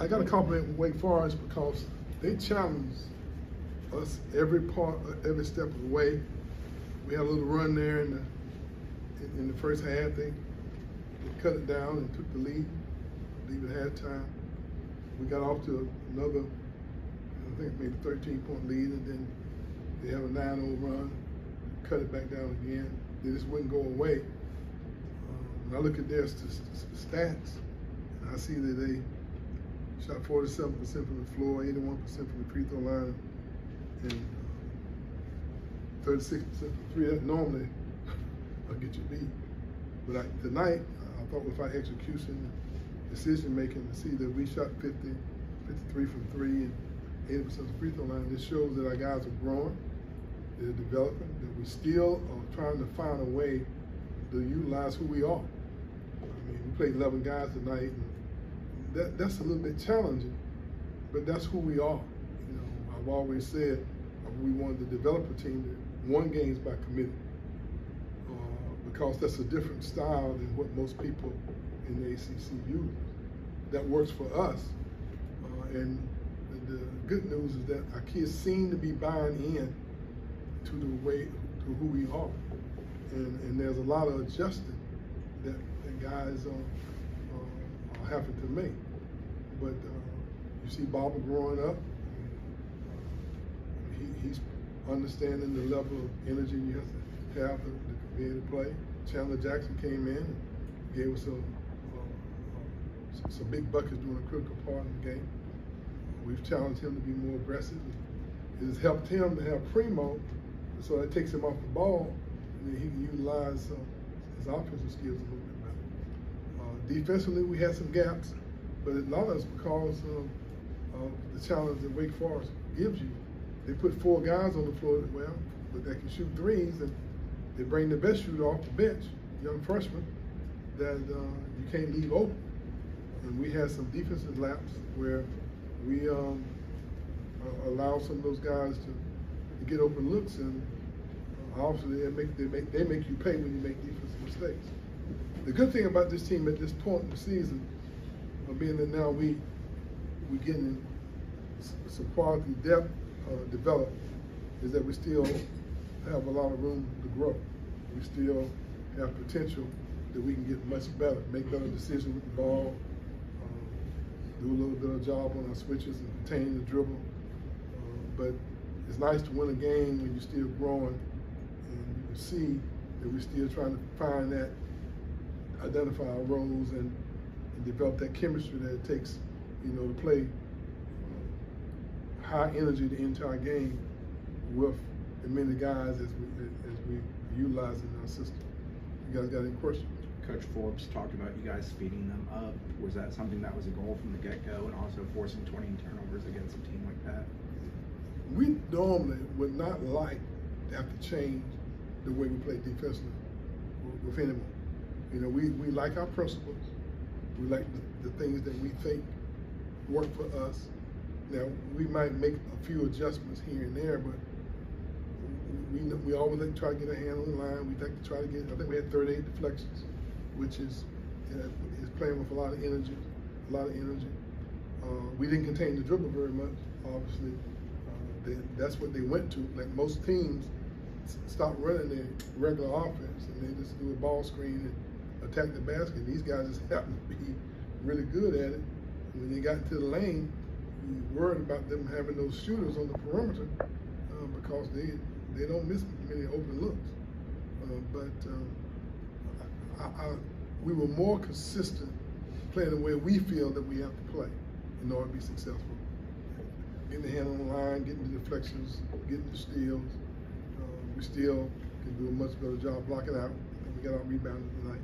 I got to compliment Wake Forest because they challenged us every step of the way. We had a little run there in the first half. They cut it down and took the lead at halftime. We got off to another, I think maybe 13-point lead, and then they have a 9-0 run, cut it back down again. They just wouldn't go away. When I look at their stats, I see that they shot 47% from the floor, 81% from the free throw line, and 36% from three. That normally I'll get you beat. But tonight, I thought with our execution, decision making, to see that we shot 53 from three and 80% of the free throw line, this shows that our guys are growing, they're developing, that we still are trying to find a way to utilize who we are. I mean, we played 11 guys tonight, and that's a little bit challenging, but that's who we are. You know, I've always said we wanted to develop a team that won games by committee, because that's a different style than what most people in the ACC use. That works for us, and the good news is that our kids seem to be buying in to who we are, and there's a lot of adjusting that guys are having to make. But you see Bobby growing up. He's understanding the level of energy you have to have to be able to play. Chandler Jackson came in and gave us some big buckets during a critical part of the game. We've challenged him to be more aggressive. It has helped him to have Primo, so that takes him off the ball, and then he can utilize his offensive skills a little bit better. Defensively, we had some gaps, but a lot of it's because of the challenge that Wake Forest gives you. They put 4 guys on the floor as well, but they can shoot threes, and they bring the best shooter off the bench, young freshman, that you can't leave open. And we had some defensive laps where we allow some of those guys to get open looks, and obviously they make you pay when you make defensive mistakes. The good thing about this team at this point in the season, being that now we getting some quality depth developed, is that we still have a lot of room to grow. We still have potential that we can get much better, make better decisions with the ball, do a little bit of job on our switches and contain the dribble. But it's nice to win a game when you're still growing, and you can see that we're still trying to find that, identify our roles, and develop that chemistry that it takes, you know, to play high energy the entire game with as many guys as we utilize in our system. You guys got any questions? Coach Forbes talked about you guys speeding them up. Was that something that was a goal from the get-go, and also forcing 20 turnovers against a team like that? We normally would not like to have to change the way we play defensively with anyone. You know, we like our principles. We like the things that we think work for us. Now, we might make a few adjustments here and there, but we always like to try to get a hand on the line. We like to try to get, I think we had 38 deflections, which is playing with a lot of energy, We didn't contain the dribble very much, obviously. That's what they went to. Like most teams, stop running their regular offense, and they just do a ball screen and attack the basket. These guys just happen to be really good at it. And when they got into the lane, we worried about them having those shooters on the perimeter because they don't miss many open looks. We were more consistent playing the way we feel that we have to play in order to be successful. Getting the hand on the line, getting the deflections, getting the steals. We still can do a much better job blocking out. I think we got our rebounding tonight.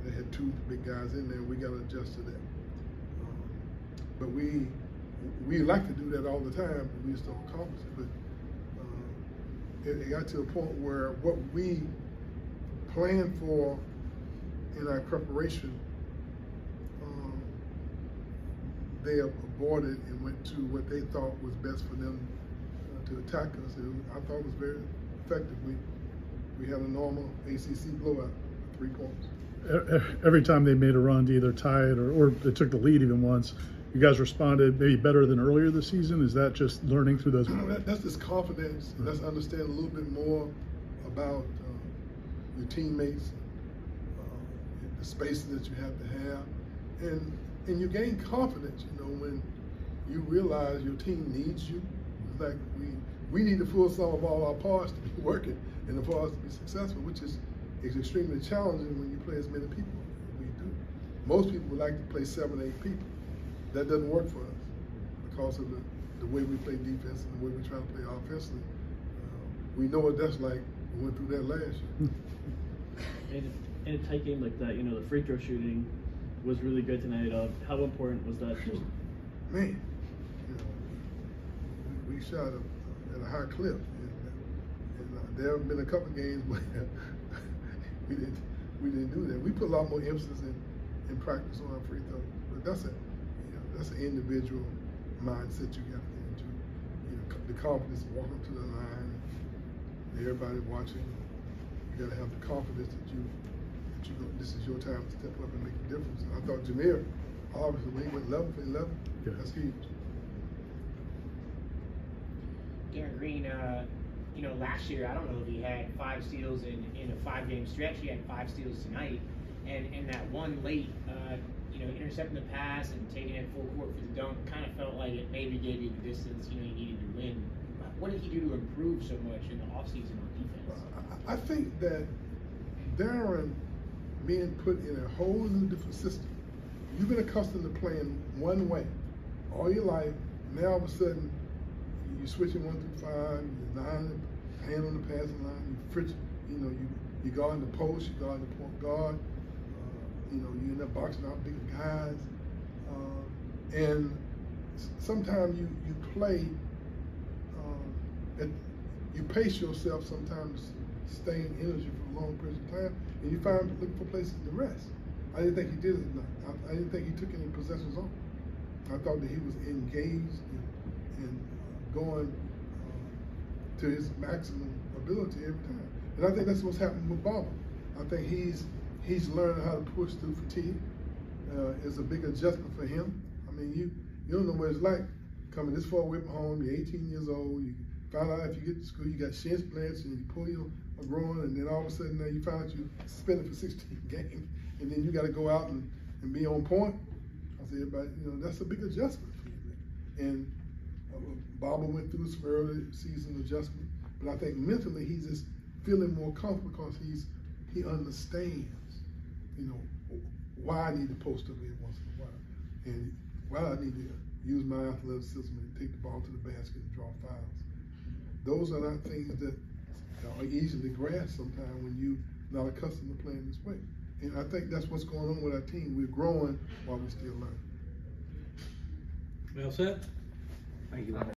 They had 2 big guys in there. We got to adjust to that. But we like to do that all the time, but we just don't accomplish it. But it got to a point where what we planned for in our preparation, they aborted and went to what they thought was best for them to attack us. I thought it was very effective. We had a normal ACC blowout, 3 points. every time they made a run to either tie it or they took the lead even once, you guys responded maybe better than earlier this season? Is that just learning through those? That's just confidence. Let's understand a little bit more about your teammates, the spacing that you have to have, and you gain confidence. You know, when you realize your team needs you. Like we need the full sum of all our parts to be working and for us to be successful, which is extremely challenging when you play as many people as we do. Most people would like to play 7 or 8 people. That doesn't work for us because of the way we play defense and the way we try to play offensively. We know what that's like. We went through that last year. And in a tight game like that, you know, the free throw shooting was really good tonight. How important was that? Man, you know, we shot at a high clip, and there have been a couple games where we didn't do that. We put a lot more emphasis in practice on our free throw, but that's an individual mindset you got to get into. You know, the confidence of walking to the line, and everybody watching. You got to have the confidence that this is your time to step up and make a difference. And I thought Jameer, obviously, when he went 11 for 11, that's huge. Darren Green, you know, last year, I don't know if he had 5 steals in a 5-game stretch. He had 5 steals tonight, and that one late, you know, intercepting the pass and taking it full court for the dunk kind of felt like it maybe gave you the distance, you know, you needed to win. What did he do to improve so much in the offseason on defense? I think that Darren being put in a whole new different system. You've been accustomed to playing one way all your life. Now all of a sudden you're switching 1 through 5. You're 9, hand on the passing line. You guard the post. You guard the point guard. You know, you end up boxing out bigger guys, and sometimes you play. You pace yourself sometimes, staying energy for a long period of time, and you find looking for places to rest. I didn't think he did it enough. I didn't think he took any possessions off. I thought that he was engaged and going to his maximum ability every time. And I think that's what's happening with Baba. I think he's learning how to push through fatigue. It's a big adjustment for him. I mean, you don't know what it's like coming this far away from home. You're 18 years old. You find out if you get to school, you got shin splints, and you pull your groin, and then all of a sudden you find out you're suspended for 16 games, and then you got to go out and be on point. I say, everybody, you know, that's a big adjustment for you. And Baba went through some early season adjustment, but I think mentally he's just feeling more comfortable because he understands, you know, why I need to post up every once in a while, and why I need to use my athleticism and take the ball to the basket and draw fouls. Those are not things that are easily grasped sometimes when you're not accustomed to playing this way. And I think that's what's going on with our team. We're growing while we're still learning. Well said. Thank you.